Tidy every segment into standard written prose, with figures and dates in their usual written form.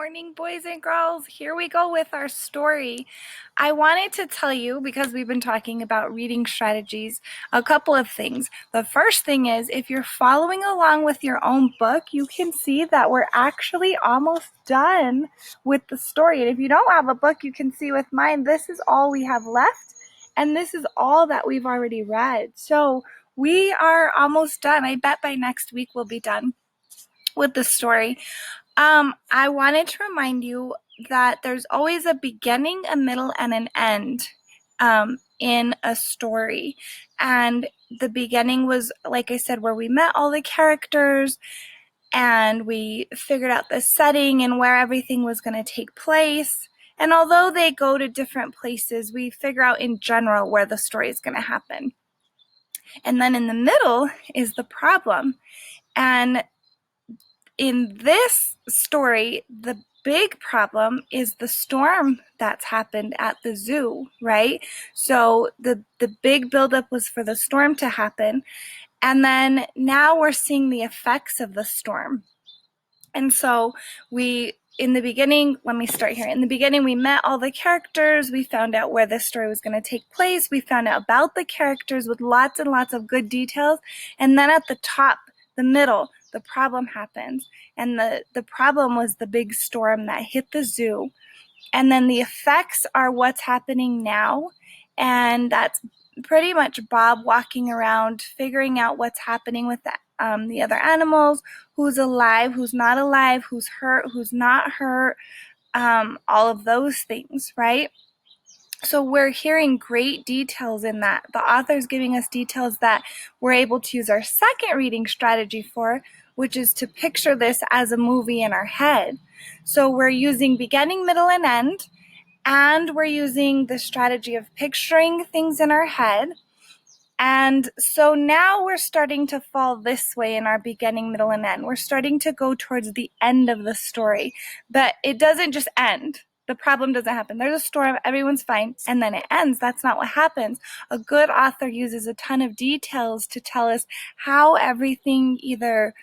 morning, boys and girls. Here we go with our story. I wanted to tell you, because we've been talking about reading strategies, a couple of things. The first thing is, if you're following along with your own book, you can see that we're actually almost done with the story. And if you don't have a book, you can see with mine, this is all we have left, and this is all that we've already read. So we are almost done. I bet by next week we'll be done with the story. I wanted to remind you that there's always a beginning, a middle, and an end in a story. And the beginning was, like I said, where we met all the characters and we figured out the setting and where everything was going to take place. And although they go to different places, we figure out in general where the story is going to happen. And then in the middle is the problem. And in this story, the big problem is the storm that's happened at the zoo, right? So the big buildup was for the storm to happen. And then now we're seeing the effects of the storm. And so in the beginning, let me start here. In the beginning, we met all the characters. We found out where the story was going to take place. We found out about the characters with lots and lots of good details. And then at the top, the middle, the problem happens. And the problem was the big storm that hit the zoo. And then the effects are what's happening now. And that's pretty much Bob walking around, figuring out what's happening with the other animals, who's alive, who's not alive, who's hurt, who's not hurt, all of those things, right? So we're hearing great details in that. The author's giving us details that we're able to use our second reading strategy for, which is to picture this as a movie in our head. So we're using beginning, middle, and end, and we're using the strategy of picturing things in our head. And so now we're starting to fall this way in our beginning, middle, and end. We're starting to go towards the end of the story, but it doesn't just end. The problem doesn't happen. There's a storm, everyone's fine, and then it ends. That's not what happens. A good author uses a ton of details to tell us how everything either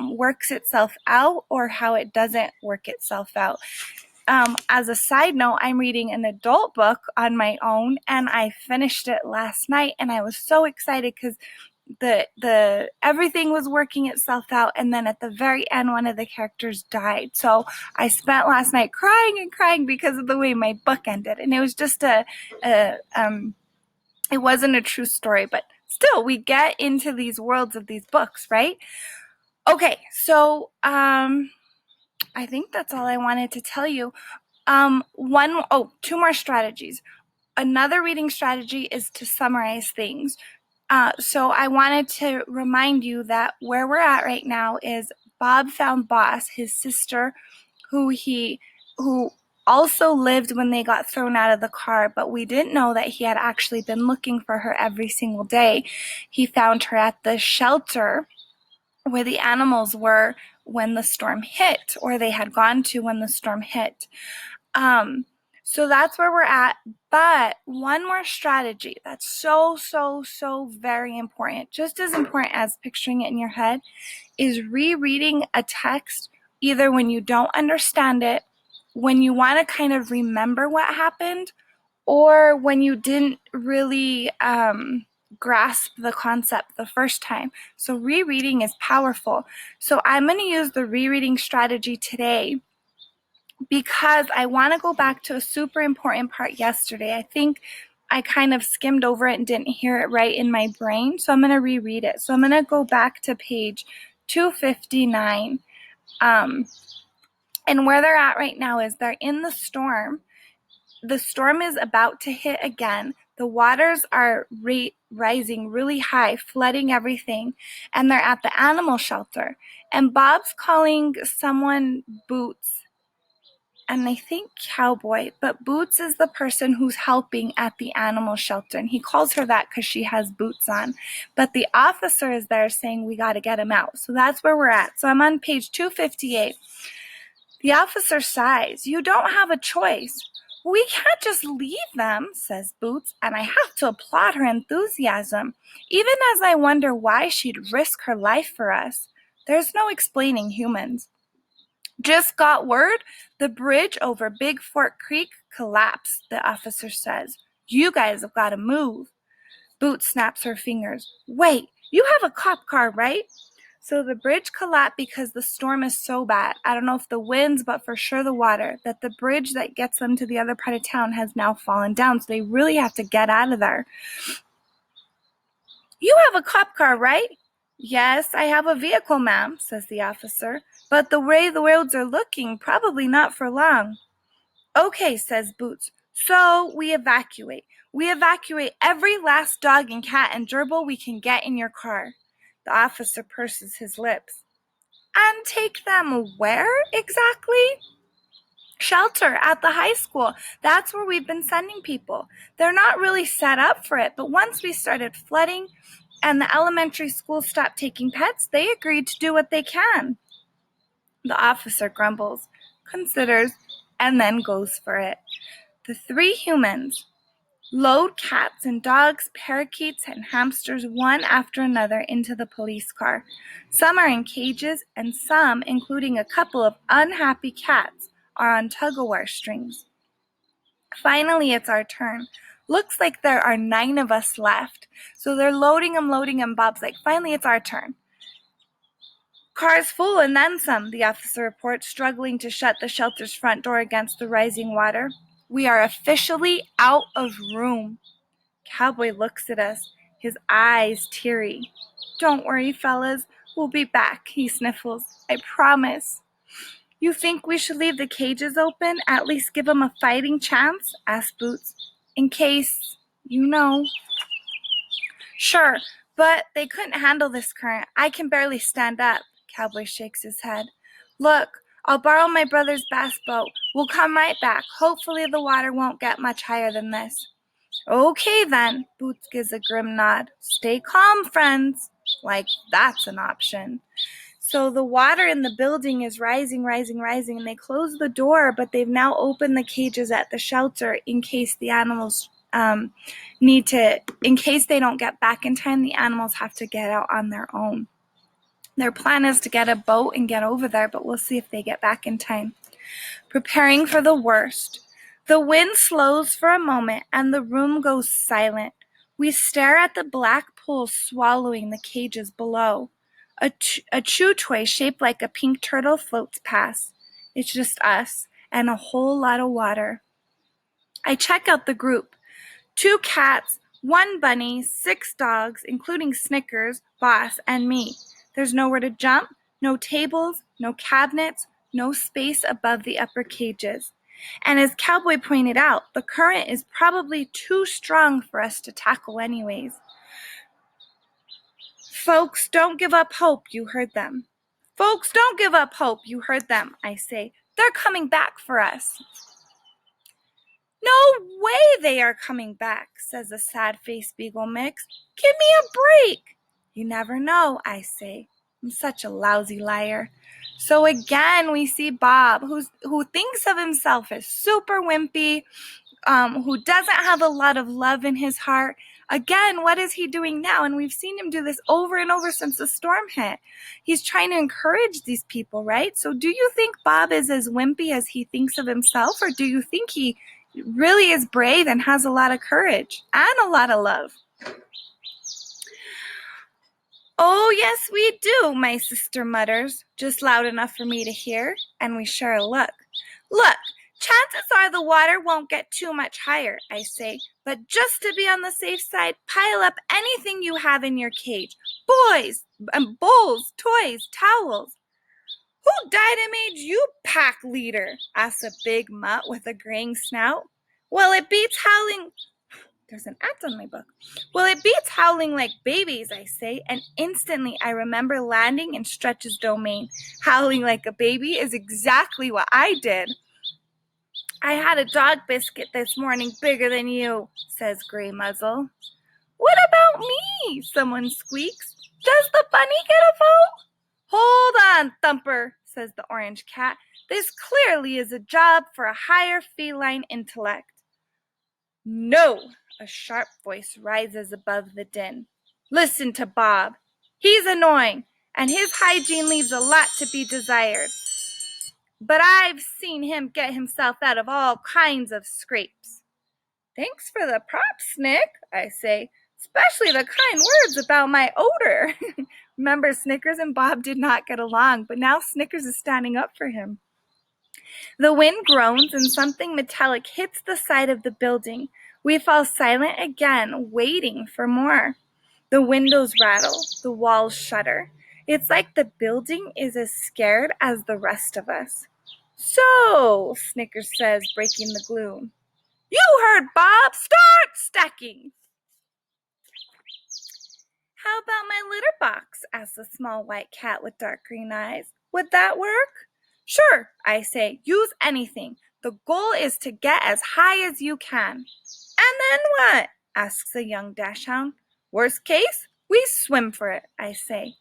works itself out or how it doesn't work itself out. As a side note, I'm reading an adult book on my own, and I finished it last night, and I was so excited because the everything was working itself out, and then at the very end, one of the characters died. So I spent last night crying and crying because of the way my book ended, and it was just it wasn't a true story, but still, we get into these worlds of these books, right? Okay, so I think that's all I wanted to tell you. Two more strategies. Another reading strategy is to summarize things. So I wanted to remind you that where we're at right now is Bob found Boss, his sister, who also lived when they got thrown out of the car, but we didn't know that he had actually been looking for her every single day. He found her at the shelter where the animals were when the storm hit, or they had gone to when the storm hit. So that's where we're at. But one more strategy that's so very important, just as important as picturing it in your head, is rereading a text either when you don't understand it, when you want to kind of remember what happened, or when you didn't really grasp the concept the first time. So rereading is powerful. So I'm going to use the rereading strategy today because I want to go back to a super important part yesterday. I think I kind of skimmed over it and didn't hear it right in my brain, so I'm going to reread it. So I'm going to go back to page 259. And where they're at right now is they're in the storm. The storm is about to hit again. The waters are rising really high, flooding everything, and they're at the animal shelter. And Bob's calling someone Boots, and I think Cowboy, but Boots is the person who's helping at the animal shelter, and he calls her that because she has boots on. But the officer is there saying, we got to get him out. So that's where we're at. So I'm on page 258. The officer sighs. You don't have a choice. We can't just leave them, says Boots, and I have to applaud her enthusiasm, even as I wonder why she'd risk her life for us. There's no explaining humans. Just got word the bridge over Big Fork Creek collapsed, the officer says. You guys have got to move. Boots snaps her fingers. Wait, you have a cop car, right? So the bridge collapsed because the storm is so bad. I don't know if the winds, but for sure the water, that the bridge that gets them to the other part of town has now fallen down. So they really have to get out of there. You have a cop car, right? Yes, I have a vehicle, ma'am, says the officer. But the way the roads are looking, probably not for long. Okay, says Boots. So we evacuate. We evacuate every last dog and cat and gerbil we can get in your car. The officer purses his lips. And take them where exactly? Shelter at the high school. That's where we've been sending people. They're not really set up for it, but once we started flooding and the elementary school stopped taking pets, they agreed to do what they can. The officer grumbles, considers, and then goes for it. The three humans load cats and dogs, parakeets, and hamsters one after another into the police car. Some are in cages, and some, including a couple of unhappy cats, are on tug-of-war strings. Finally, it's our turn. Looks like there are 9 of us left. So they're loading them. Bob's like, finally, it's our turn. Car's full and then some, the officer reports, struggling to shut the shelter's front door against the rising water. We are officially out of room. Cowboy looks at us, his eyes teary. Don't worry, fellas. We'll be back, he sniffles. I promise. You think we should leave the cages open? At least give them a fighting chance? Asked Boots. In case, you know. Sure, but they couldn't handle this current. I can barely stand up. Cowboy shakes his head. Look, I'll borrow my brother's bass boat. We'll come right back. Hopefully the water won't get much higher than this. Okay then, Boots gives a grim nod. Stay calm, friends. Like that's an option. So the water in the building is rising, and they close the door, but they've now opened the cages at the shelter in case the animals in case they don't get back in time, the animals have to get out on their own. Their plan is to get a boat and get over there, but we'll see if they get back in time. Preparing for the worst. The wind slows for a moment and the room goes silent. We stare at the black pool swallowing the cages below. A chew toy shaped like a pink turtle floats past. It's just us and a whole lot of water. I check out the group. 2 cats, 1 bunny, 6 dogs, including Snickers, Boss, and me. There's nowhere to jump, no tables, no cabinets, no space above the upper cages. And as Cowboy pointed out, the current is probably too strong for us to tackle anyways. Folks, don't give up hope, you heard them. Folks, don't give up hope, you heard them, I say. They're coming back for us. No way they are coming back, says a sad-faced beagle mix. Give me a break. You never know, I say. I'm such a lousy liar. So again, we see Bob, who thinks of himself as super wimpy, who doesn't have a lot of love in his heart. Again, what is he doing now? And we've seen him do this over and over since the storm hit. He's trying to encourage these people, right? So do you think Bob is as wimpy as he thinks of himself, or do you think he really is brave and has a lot of courage and a lot of love? Oh, yes, we do, my sister mutters, just loud enough for me to hear, and we share a look. Look, chances are the water won't get too much higher, I say, but just to be on the safe side, pile up anything you have in your cage. Bowls, toys, towels. Who died and made you pack leader? Asks a big mutt with a graying snout. Well, it beats howling. There's an act on my book. Well, it beats howling like babies, I say, and instantly I remember landing in Stretch's domain. Howling like a baby is exactly what I did. I had a dog biscuit this morning bigger than you, says Gray Muzzle. What about me? Someone squeaks. Does the bunny get a vote? Hold on, Thumper, says the orange cat. This clearly is a job for a higher feline intellect. No, a sharp voice rises above the din. Listen to Bob. He's annoying, and his hygiene leaves a lot to be desired. but I've seen him get himself out of all kinds of scrapes. Thanks for the props, Snick, I say, especially the kind words about my odor. Remember, Snickers and Bob did not get along, but now Snickers is standing up for him. The wind groans and something metallic hits the side of the building. We fall silent again, waiting for more. The windows rattle, the walls shudder. It's like the building is as scared as the rest of us. So, Snickers says, breaking the gloom. You heard Bob. Start stacking. How about my litter box? Asks the small white cat with dark green eyes. Would that work? Sure, I say. Use anything. The goal is to get as high as you can. And then what? Asks the young dachshund. Worst case, we swim for it, I say.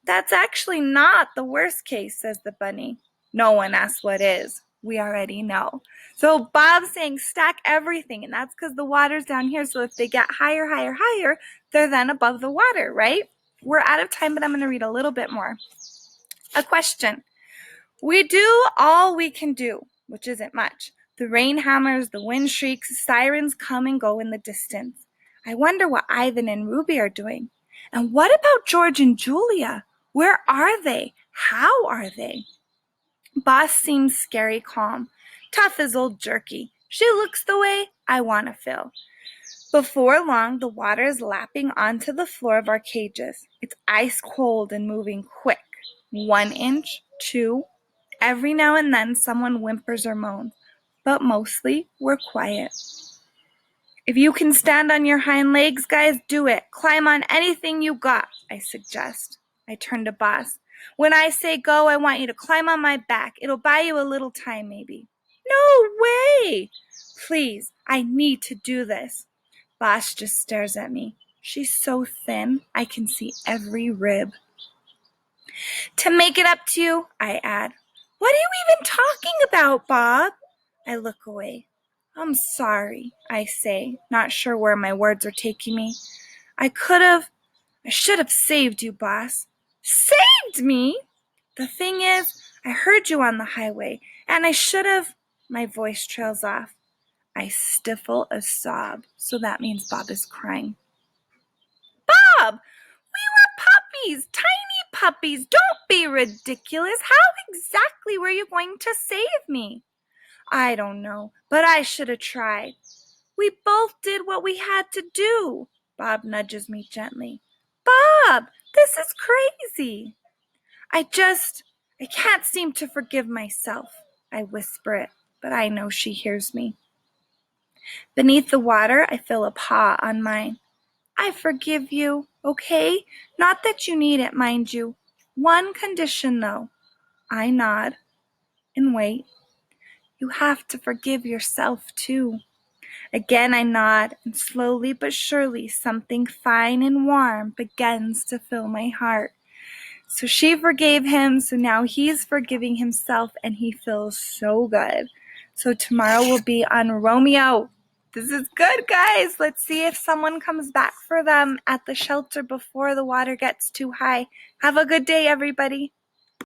That's actually not the worst case, says the bunny. No one asks what is. We already know. So Bob's saying stack everything, and that's because the water's down here. So if they get higher, they're then above the water, right? We're out of time, but I'm going to read a little bit more. A question. We do all we can do, which isn't much. The rain hammers, the wind shrieks, sirens come and go in the distance. I wonder what Ivan and Ruby are doing. And what about George and Julia? Where are they? How are they? Boss seems scary calm, tough as old Jerky. She looks the way I want to feel. Before long, the water is lapping onto the floor of our cages. It's ice cold and moving quick. 1 inch, 2. Every now and then someone whimpers or moans, but mostly we're quiet. If you can stand on your hind legs, guys, do it. Climb on anything you got, I suggest. I turn to Boss. When I say go, I want you to climb on my back. It'll buy you a little time, maybe. No way! Please, I need to do this. Boss just stares at me. She's so thin, I can see every rib. To make it up to you, I add. What are you even talking about, Bob? I look away. I'm sorry, I say, not sure where my words are taking me. I should have saved you, Boss. Saved me? The thing is, I heard you on the highway, and I should have. My voice trails off. I stifle a sob, so that means Bob is crying. Bob! We were puppies, tiny puppies. Don't be ridiculous. How exactly were you going to save me? I don't know, but I should have tried. We both did what we had to do. Bob nudges me gently. Bob, this is crazy. I can't seem to forgive myself. I whisper it, but I know she hears me. Beneath the water, I feel a paw on mine. I forgive you, okay? Not that you need it, mind you. One condition, though. I nod and wait. You have to forgive yourself, too. Again I nod, and slowly but surely something fine and warm begins to fill my heart. So she forgave him, so now he's forgiving himself, and he feels so good. So tomorrow will be on Romeo. This is good, guys. Let's see if someone comes back for them at the shelter before the water gets too high. Have a good day, everybody.